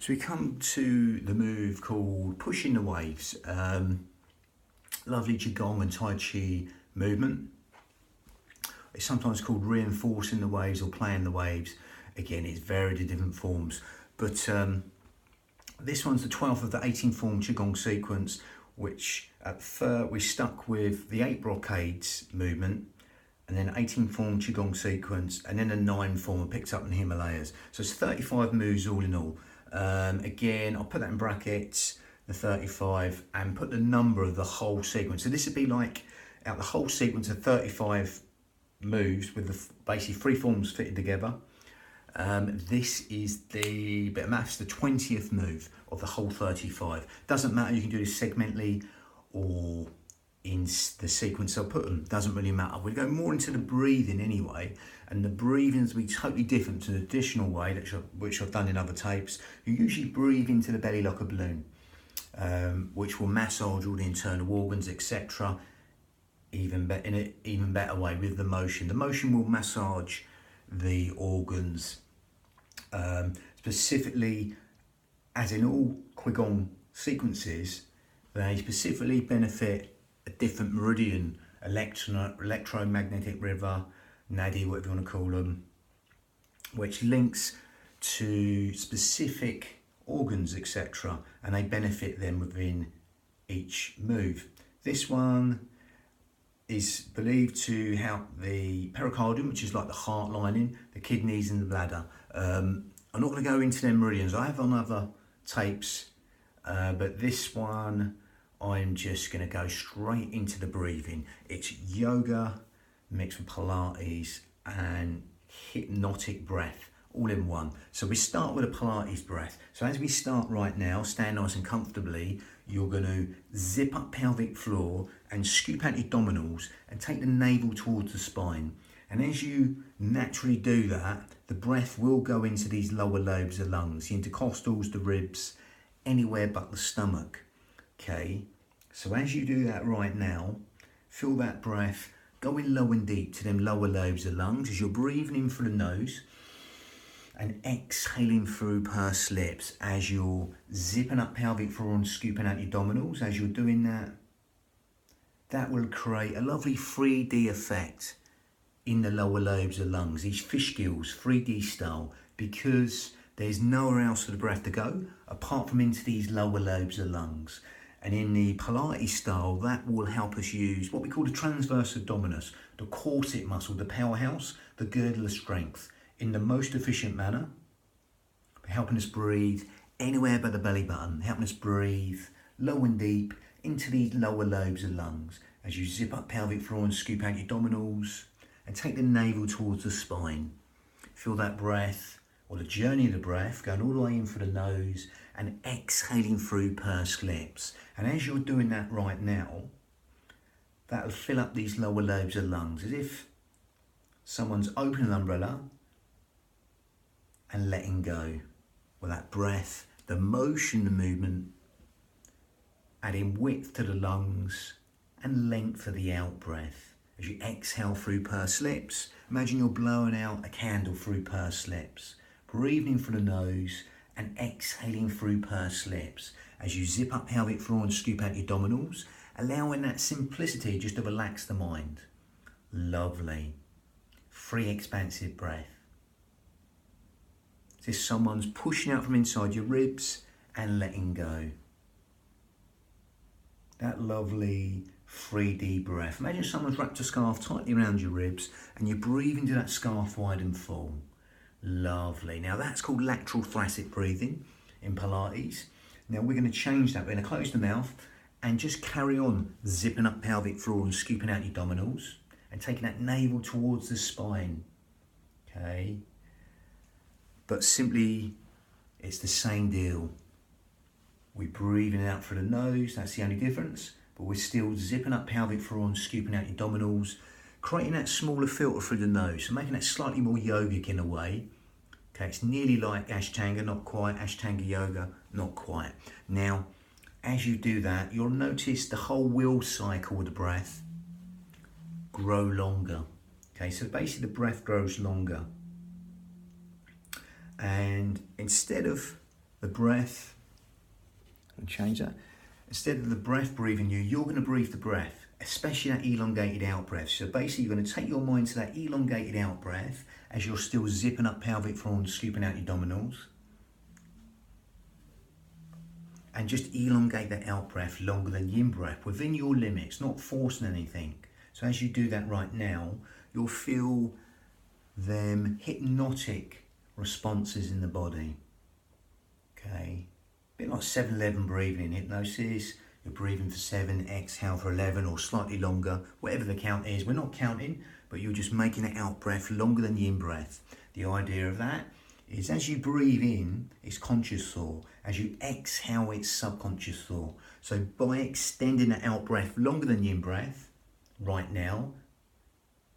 So we come to the move called pushing the waves. Lovely qigong and tai chi movement. It's sometimes called reinforcing the waves or playing the waves. Again, it's varied in different forms. But this one's the 12th of the 18 form qigong sequence, which at first we stuck with the 8 brocades movement, and then 18 form qigong sequence, and then a 9 form I picked up in the Himalayas. So it's 35 moves all in all. Again, I'll put that in brackets, the 35, and put the number of the whole sequence. So this would be like out the whole sequence of 35 moves with the basically 3 forms fitted together. This is the bit of maths, the 20th move of the whole 35. Doesn't matter, you can do this segmentally or in the sequence I'll put them, doesn't really matter. We'll go more into the breathing anyway, and the breathing is be totally different to the traditional way, which I've done in other tapes. You usually breathe into the belly like a balloon, which will massage all the internal organs, etc. In an even better way with the motion. The motion will massage the organs, specifically, as in all qigong sequences, they specifically benefit a different meridian, electromagnetic river, nadi, whatever you want to call them, which links to specific organs, etc., and they benefit them within each move. This one is believed to help the pericardium, which is like the heart lining, the kidneys and the bladder. I'm not going to go into them meridians. I have on other tapes, but this one I'm just going to go straight into the breathing. It's yoga mixed with Pilates and hypnotic breath all in one. So we start with a Pilates breath. So as we start right now, stand nice and comfortably. You're going to zip up pelvic floor and scoop out your abdominals and take the navel towards the spine. And as you naturally do that, the breath will go into these lower lobes of the lungs, the intercostals, the ribs, anywhere but the stomach. Okay, so as you do that right now, feel that breath going low and deep to them lower lobes of the lungs as you're breathing in through the nose and exhaling through pursed lips as you're zipping up pelvic floor and scooping out your abdominals. As you're doing that, that will create a lovely 3D effect in the lower lobes of the lungs, these fish gills, 3D style, because there's nowhere else for the breath to go apart from into these lower lobes of the lungs. And in the Pilates style, that will help us use what we call the transverse abdominis, the corset muscle, the powerhouse, the girdle of strength, in the most efficient manner, helping us breathe anywhere but the belly button, helping us breathe low and deep into these lower lobes of lungs as you zip up pelvic floor and scoop out your abdominals and take the navel towards the spine. Feel that breath, or the journey of the breath, going all the way in through the nose and exhaling through pursed lips. And as you're doing that right now, that'll fill up these lower lobes of the lungs as if someone's opening an umbrella and letting go. With that breath, the motion, the movement, adding width to the lungs and length for the out breath. As you exhale through pursed lips, imagine you're blowing out a candle through pursed lips. Breathing through the nose and exhaling through pursed lips. As you zip up pelvic floor and scoop out your abdominals, allowing that simplicity just to relax the mind. Lovely. Free, expansive breath. As if someone's pushing out from inside your ribs and letting go. That lovely 3D breath. Imagine someone's wrapped a scarf tightly around your ribs and you breathe into that scarf wide and full. Lovely. Now that's called lateral thoracic breathing in Pilates. Now we're going to change that. We're going to close the mouth and just carry on zipping up pelvic floor and scooping out your abdominals and taking that navel towards the spine. Okay. But simply, it's the same deal. We're breathing out through the nose, that's the only difference. But we're still zipping up pelvic floor and scooping out your abdominals, creating that smaller filter through the nose, so making that slightly more yogic in a way. Okay, it's nearly like Ashtanga, not quite. Ashtanga yoga, not quite. Now, as you do that, you'll notice the whole wheel cycle of the breath grow longer. Okay, so basically the breath grows longer. And instead of the breath, and change that. Instead of the breath breathing you, you're going to breathe the breath, especially that elongated out breath. So basically you're going to take your mind to that elongated out breath as you're still zipping up pelvic floor and scooping out your abdominals. And just elongate that out breath longer than the in breath, within your limits, not forcing anything. So as you do that right now, you'll feel them hypnotic responses in the body. Okay, a bit like 7-11 breathing in hypnosis. You're breathing for 7, exhale for 11 or slightly longer, whatever the count is. We're not counting, but you're just making the out breath longer than the in breath. The idea of that is as you breathe in, it's conscious thought. As you exhale, it's subconscious thought. So by extending the out breath longer than the in breath, right now,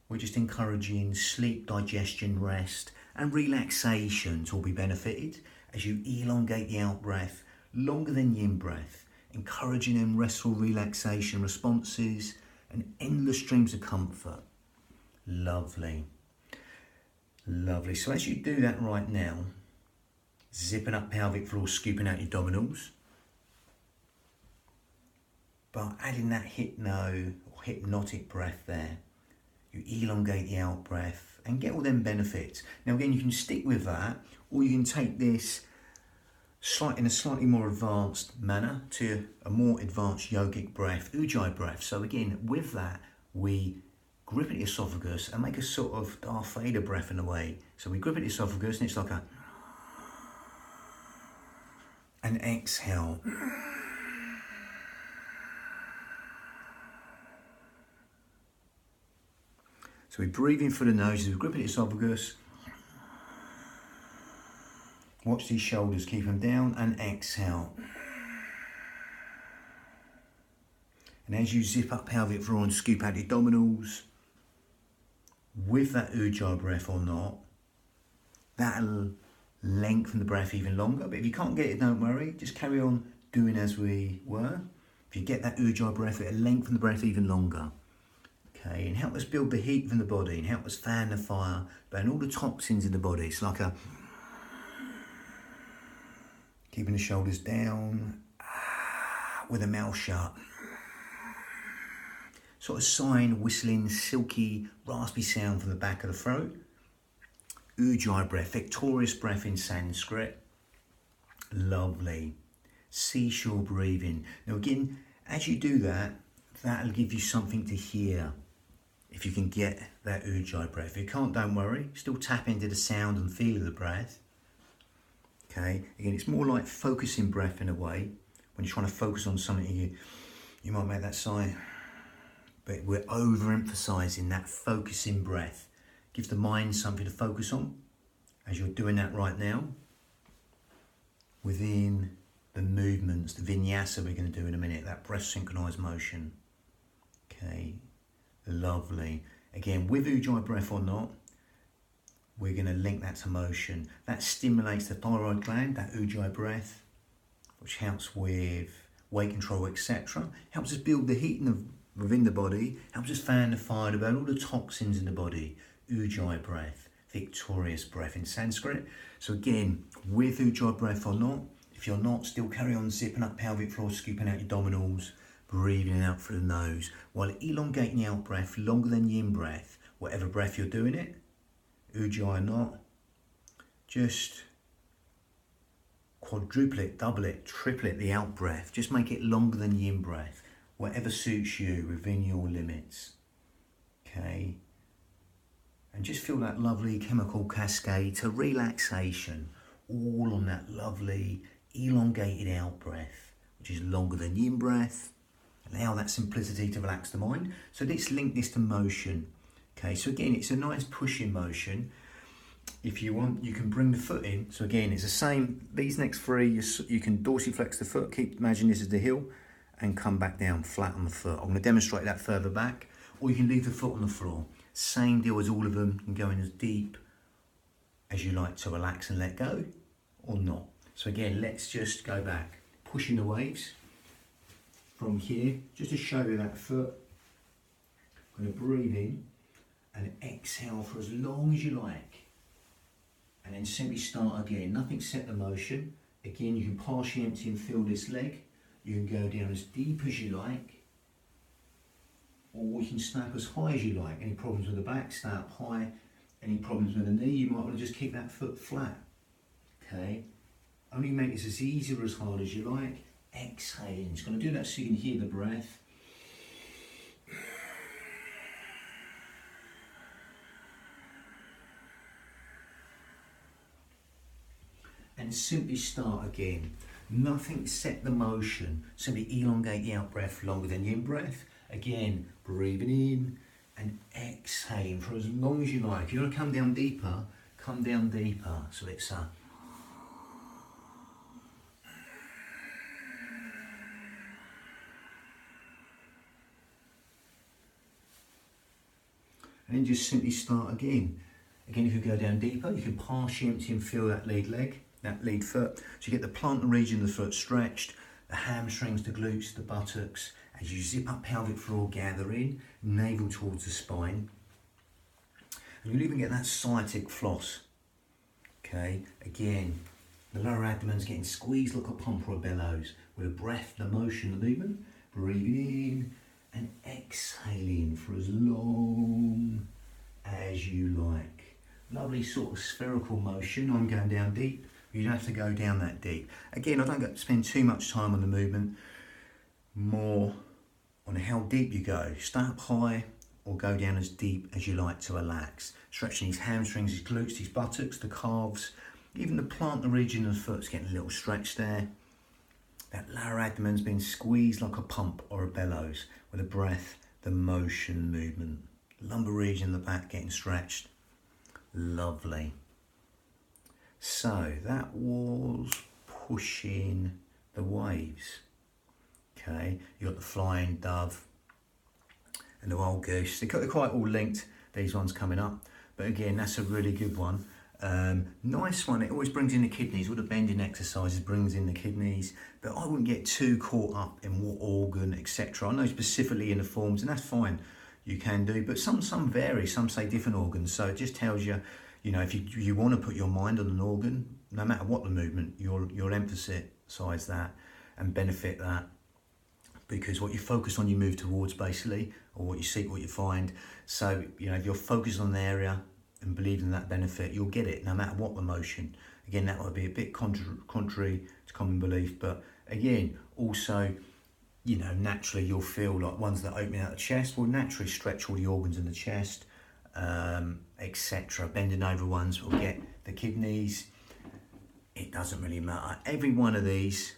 we're just encouraging sleep, digestion, rest, and relaxation to all be benefited as you elongate the out breath longer than the in breath, encouraging them restful relaxation responses and endless streams of comfort. Lovely. Lovely. So as you do that right now, zipping up pelvic floor, scooping out your abdominals, but adding that hypnotic breath there, you elongate the out breath and get all them benefits. Now again, you can stick with that, or you can take this in a slightly more advanced manner to a more advanced yogic breath, ujjayi breath. So again, with that, we grip at the esophagus and make a sort of Darth Vader breath in a way. So we grip at the esophagus and it's like an exhale. So we breathe in through the nose, we grip at the esophagus. Watch these shoulders, keep them down, and exhale. And as you zip up pelvic floor and scoop out the abdominals, with that ujjayi breath or not, that'll lengthen the breath even longer. But if you can't get it, don't worry, just carry on doing as we were. If you get that ujjayi breath, it'll lengthen the breath even longer. Okay, and help us build the heat from the body and help us fan the fire, burn all the toxins in the body. It's like keeping the shoulders down with the mouth shut. Sort of sighing, whistling, silky, raspy sound from the back of the throat. Ujjayi breath, victorious breath in Sanskrit. Lovely. Seashore breathing. Now again, as you do that, that'll give you something to hear. If you can get that ujjayi breath. If you can't, don't worry. Still tap into the sound and feel of the breath. Okay, again, it's more like focusing breath in a way. When you're trying to focus on something, you might make that sigh. But we're overemphasizing that focusing breath. Gives the mind something to focus on. As you're doing that right now. Within the movements, the vinyasa we're going to do in a minute. That breath synchronized motion. Okay, lovely. Again, with ujjayi breath or not, we're going to link that to motion. That stimulates the thyroid gland, that ujjayi breath, which helps with weight control, etc. Helps us build the heat within the body, helps us fan the fire to burn all the toxins in the body. Ujjayi breath, victorious breath in Sanskrit. So again, with ujjayi breath or not, if you're not, still carry on zipping up pelvic floor, scooping out your abdominals, breathing out through the nose, while elongating the out breath longer than the in breath, whatever breath you're doing it. Ujjayi or not, just quadruple it, double it, triple it, the out breath. Just make it longer than the in breath, whatever suits you within your limits. Okay, and just feel that lovely chemical cascade to relaxation, all on that lovely elongated out breath, which is longer than the in breath. Allow that simplicity to relax the mind. So let's link this to motion. Okay, so again, it's a nice pushing motion. If you want, you can bring the foot in. So again, it's the same. These next three, you can dorsiflex the foot. Imagine this is the heel and come back down flat on the foot. I'm going to demonstrate that further back. Or you can leave the foot on the floor. Same deal as all of them. You can go in as deep as you like to relax and let go or not. So again, let's just go back. Pushing the waves from here, just to show you that foot. I'm going to breathe in and exhale for as long as you like. And then simply start again. Nothing set the motion. Again, you can partially empty and feel this leg. You can go down as deep as you like, or you can stay up as high as you like. Any problems with the back, stay up high. Any problems with the knee, you might want to just keep that foot flat. Okay, only make this as easy or as hard as you like. Exhaling, it's going to do that so you can hear the breath. And simply start again. Nothing set the motion. Simply elongate the out breath longer than the in breath. Again, breathing in and exhaling for as long as you like. If you want to come down deeper, come down deeper. So it's a and then just simply start again. Again, if you go down deeper, you can partially empty and feel that lead leg, that lead foot. So you get the plantar region of the foot stretched, the hamstrings, the glutes, the buttocks. As you zip up pelvic floor, gather in, navel towards the spine. And you'll even get that sciatic floss. Okay, again, the lower abdomen's getting squeezed like a pump or a bellows. With the breath, the motion, the movement. Breathing in and exhaling for as long as you like. Lovely sort of spherical motion. I'm going down deep. You don't have to go down that deep. Again, I don't spend too much time on the movement. More on how deep you go. Stay up high or go down as deep as you like to relax. Stretching these hamstrings, these glutes, these buttocks, the calves, even the plantar region of the foot's getting a little stretch there. That lower abdomen's being squeezed like a pump or a bellows with the breath, the motion, movement. Lumbar region of the back getting stretched. Lovely. So that was pushing the waves. Okay, you got the flying dove and the wild goose. They're quite all linked, these ones coming up. But again, that's a really good one. Nice one. It always brings in the kidneys. All the bending exercises brings in the kidneys. But I wouldn't get too caught up in what organ, etc. I know specifically in the forms, and that's fine. You can do, but some vary. Some say different organs. So it just tells you, you know, if you want to put your mind on an organ, no matter what the movement, you'll emphasise that and benefit that. Because what you focus on, you move towards, basically, or what you seek, what you find. So, you know, if you're focused on an area and believe in that benefit, you'll get it no matter what the motion. Again, that might be a bit contrary to common belief, but again, also, you know, naturally you'll feel like ones that open out the chest will naturally stretch all the organs in the chest, etc. Bending over ones will get the kidneys. It doesn't really matter. Every one of these,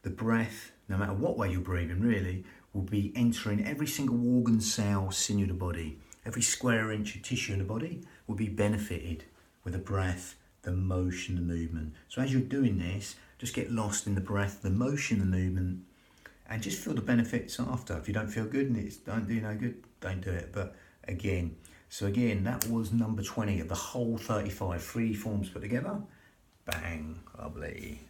the breath, no matter what way you're breathing, really, will be entering every single organ, cell, sinew of the body. Every square inch of tissue in the body will be benefited with the breath, the motion, the movement. So as you're doing this, just get lost in the breath, the motion, the movement, and just feel the benefits after. If you don't feel good and it don't do you no good, don't do it. But again, that was number 20 of the whole 35, 3 forms put together. Bang, lovely.